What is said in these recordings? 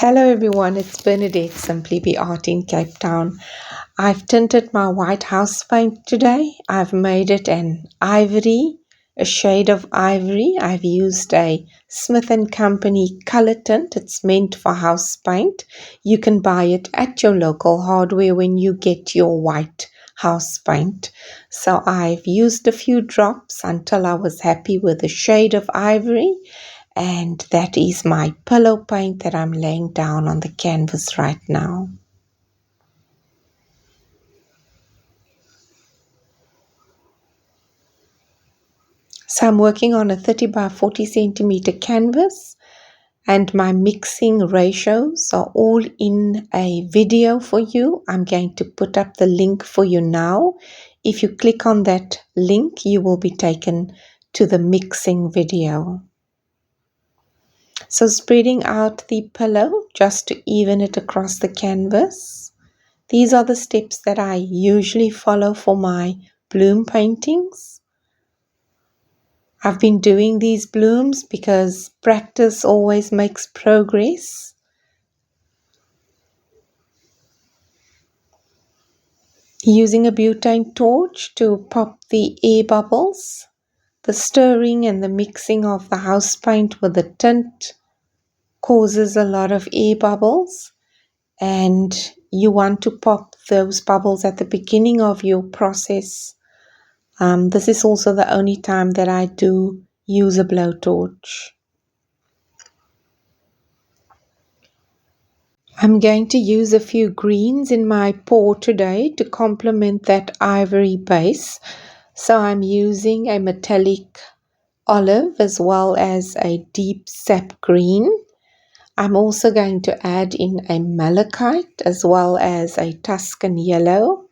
Hello everyone, it's Bernadette, Simply Be Art in Cape Town. I've tinted my white house paint today. I've made it an ivory, a shade of ivory. I've used a Smith & Company color tint. It's meant for house paint. You can buy it at your local hardware when you get your white house paint. So I've used a few drops until I was happy with the shade of ivory. And that is my pillow paint that I'm laying down on the canvas right now. So I'm working on a 30 by 40 centimeter canvas, and my mixing ratios are all in a video for you. I'm going to put up the link for you now. If you click on that link, you will be taken to the mixing video. So spreading out the pillow just to even it across the canvas. These are the steps that I usually follow for my bloom paintings. I've been doing these blooms because practice always makes progress. Using a butane torch to pop the air bubbles. The stirring and the mixing of the house paint with the tint causes a lot of air bubbles, and you want to pop those bubbles at the beginning of your process. This is also the only time that I do use a blowtorch. I'm going to use a few greens in my pour today to complement that ivory base. So I'm using a metallic olive as well as a deep sap green. I'm also going to add in a malachite as well as a Tuscan yellow.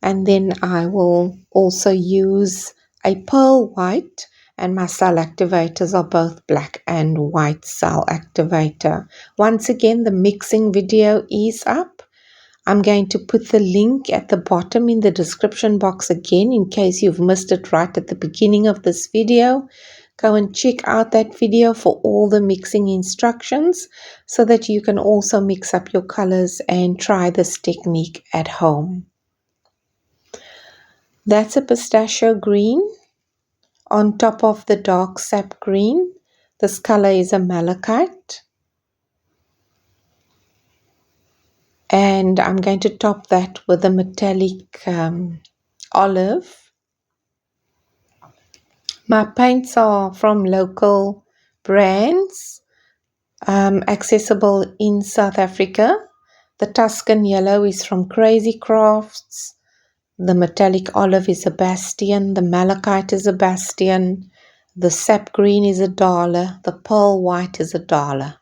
And then I will also use a pearl white, and my cell activators are both black and white cell activator. Once again, the mixing video is up. I'm going to put the link at the bottom in the description box again in case you've missed it right at the beginning of this video. Go and check out that video for all the mixing instructions so that you can also mix up your colors and try this technique at home. That's a pistachio green on top of the dark sap green. This color is a malachite. And I'm going to top that with a metallic olive. My paints are from local brands, accessible in South Africa. The Tuscan yellow is from Crazy Crafts. The metallic olive is a Bastion. The malachite is a Bastion. The sap green is $1. The pearl white is $1.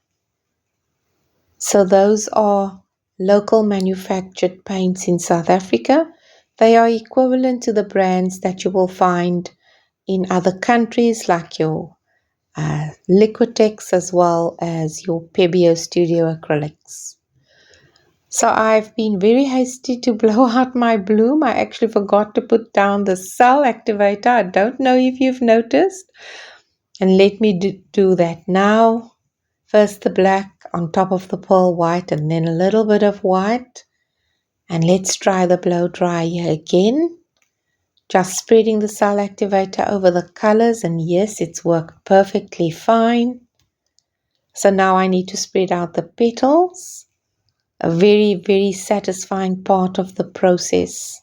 So those are local manufactured paints in South Africa. They are equivalent to the brands that you will find in other countries like your Liquitex as well as your Pebeo Studio acrylics. So I've been very hasty to blow out my bloom. I actually forgot to put down the cell activator. I don't know if you've noticed. And let me do that now. First the black on top of the pearl white and then a little bit of white. And let's try the blow dryer again. Just spreading the cell activator over the colors, and yes, it's worked perfectly fine. So now I need to spread out the petals. A very, very satisfying part of the process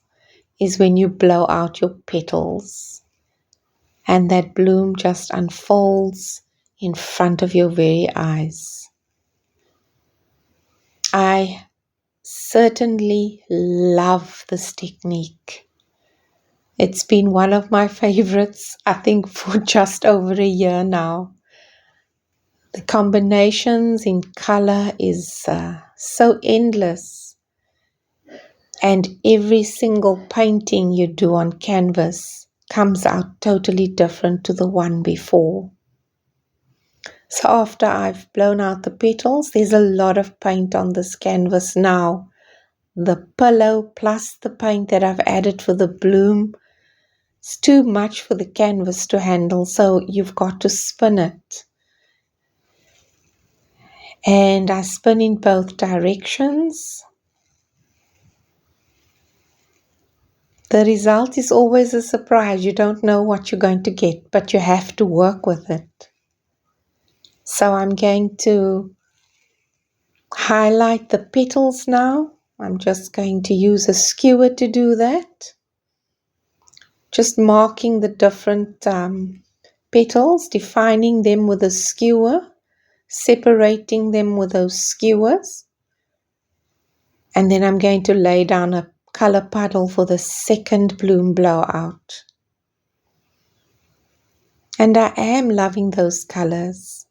is when you blow out your petals and that bloom just unfolds in front of your very eyes. I certainly love this technique. It's been one of my favorites, I think, for just over a year now. The combinations in color is so endless. And every single painting you do on canvas comes out totally different to the one before. So after I've blown out the petals, there's a lot of paint on this canvas now. The pillow plus the paint that I've added for the bloom, it's too much for the canvas to handle, so you've got to spin it. And I spin in both directions. The result is always a surprise. You don't know what you're going to get, but you have to work with it. So I'm going to highlight the petals now. I'm just going to use a skewer to do that. Just marking the different petals, defining them with a skewer, separating them with those skewers. And then I'm going to lay down a color puddle for the second bloom blowout. And I am loving those colors.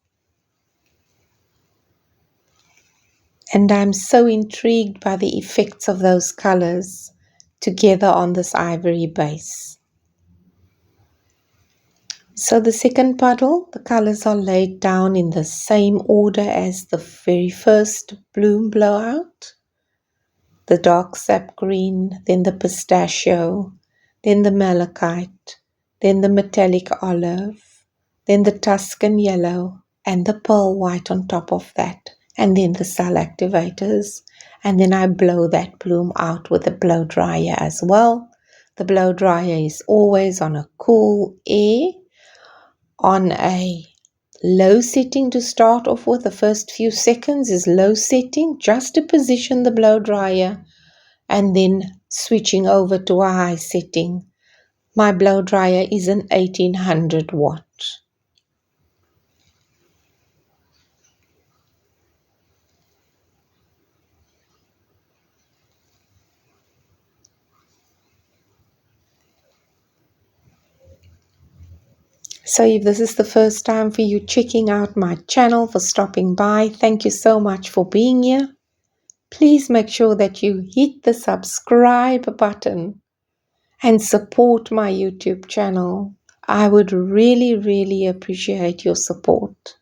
And I'm so intrigued by the effects of those colors together on this ivory base. So the second puddle, the colors are laid down in the same order as the very first bloom blowout. The dark sap green, then the pistachio, then the malachite, then the metallic olive, then the Tuscan yellow, and the pearl white on top of that, and then the cell activators. And then I blow that bloom out with a blow dryer as well. The blow dryer is always on a cool air, on a low setting to start off with. The first few seconds is low setting just to position the blow dryer, and then switching over to a high setting. My blow dryer is an 1800 watt. So if this is the first time for you checking out my channel, for stopping by, thank you so much for being here. Please make sure that you hit the subscribe button and support my YouTube channel. I would really appreciate your support.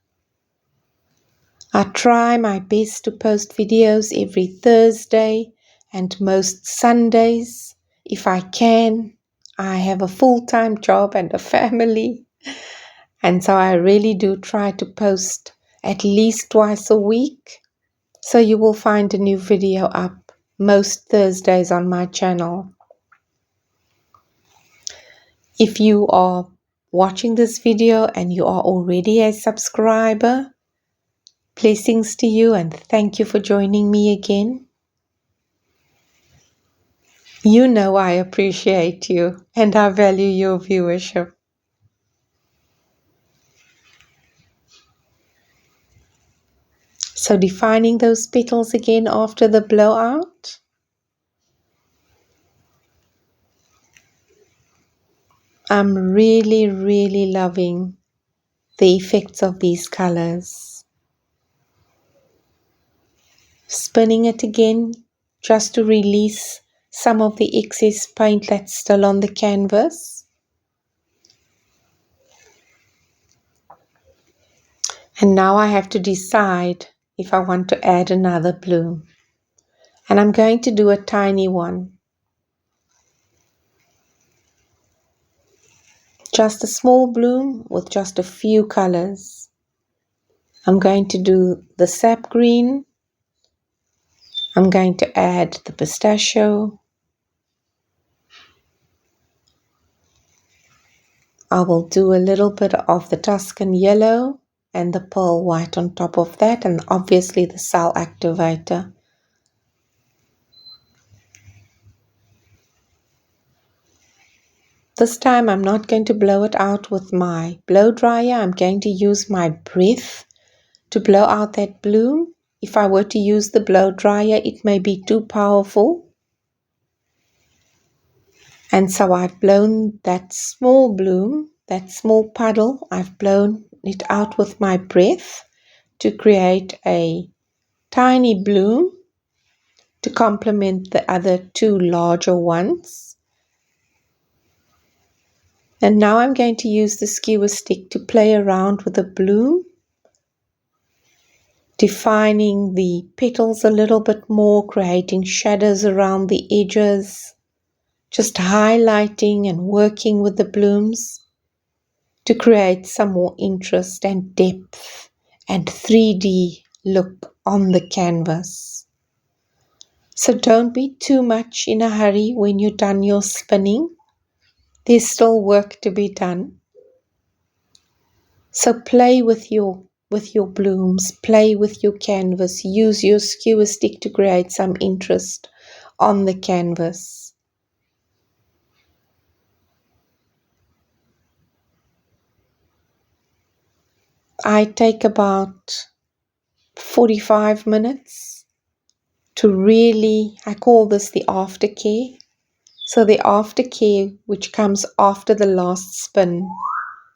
I try my best to post videos every Thursday and most Sundays if I can. I have a full-time job and a family. And so I really do try to post at least twice a week. So you will find a new video up most Thursdays on my channel. If you are watching this video and you are already a subscriber, blessings to you and thank you for joining me again. You know I appreciate you and I value your viewership. So defining those petals again after the blowout. I'm really loving the effects of these colors. Spinning it again just to release some of the excess paint that's still on the canvas. And now I have to decide if I want to add another bloom. And I'm going to do a tiny one. Just a small bloom with just a few colors. I'm going to do the sap green. I'm going to add the pistachio. I will do a little bit of the Tuscan yellow and the pearl white on top of that, and obviously the cell activator. This time I'm not going to blow it out with my blow dryer. I'm going to use my breath to blow out that bloom. If I were to use the blow dryer, it may be too powerful. And so I've blown that small bloom, that small puddle, I've blown it out with my breath to create a tiny bloom to complement the other two larger ones. And now I'm going to use the skewer stick to play around with the bloom, defining the petals a little bit more, creating shadows around the edges, just highlighting and working with the blooms to create some more interest and depth and 3D look on the canvas. So don't be too much in a hurry when you're done your spinning. There's still work to be done. So play with your blooms, play with your canvas, use your skewer stick to create some interest on the canvas. I take about 45 minutes to really, I call this the aftercare. So the aftercare, which comes after the last spin,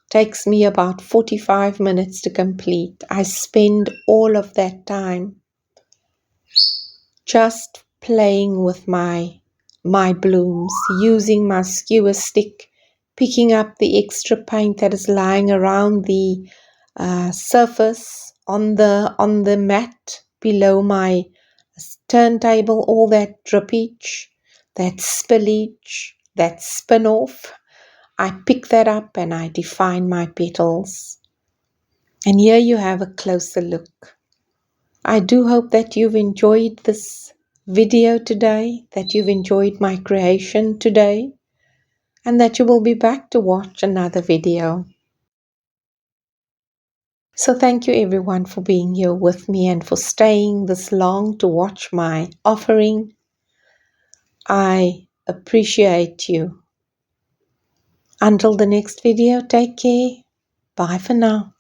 takes me about 45 minutes to complete. I spend all of that time just playing with my blooms, using my skewer stick, picking up the extra paint that is lying around the surface on the mat below my turntable, all that drippage, that spillage, that spin off. I pick that up and I define my petals. And here you have a closer look. I do hope that you've enjoyed this video today, that you've enjoyed my creation today, and that you will be back to watch another video. So thank you everyone for being here with me and for staying this long to watch my offering. I appreciate you. Until the next video, take care. Bye for now.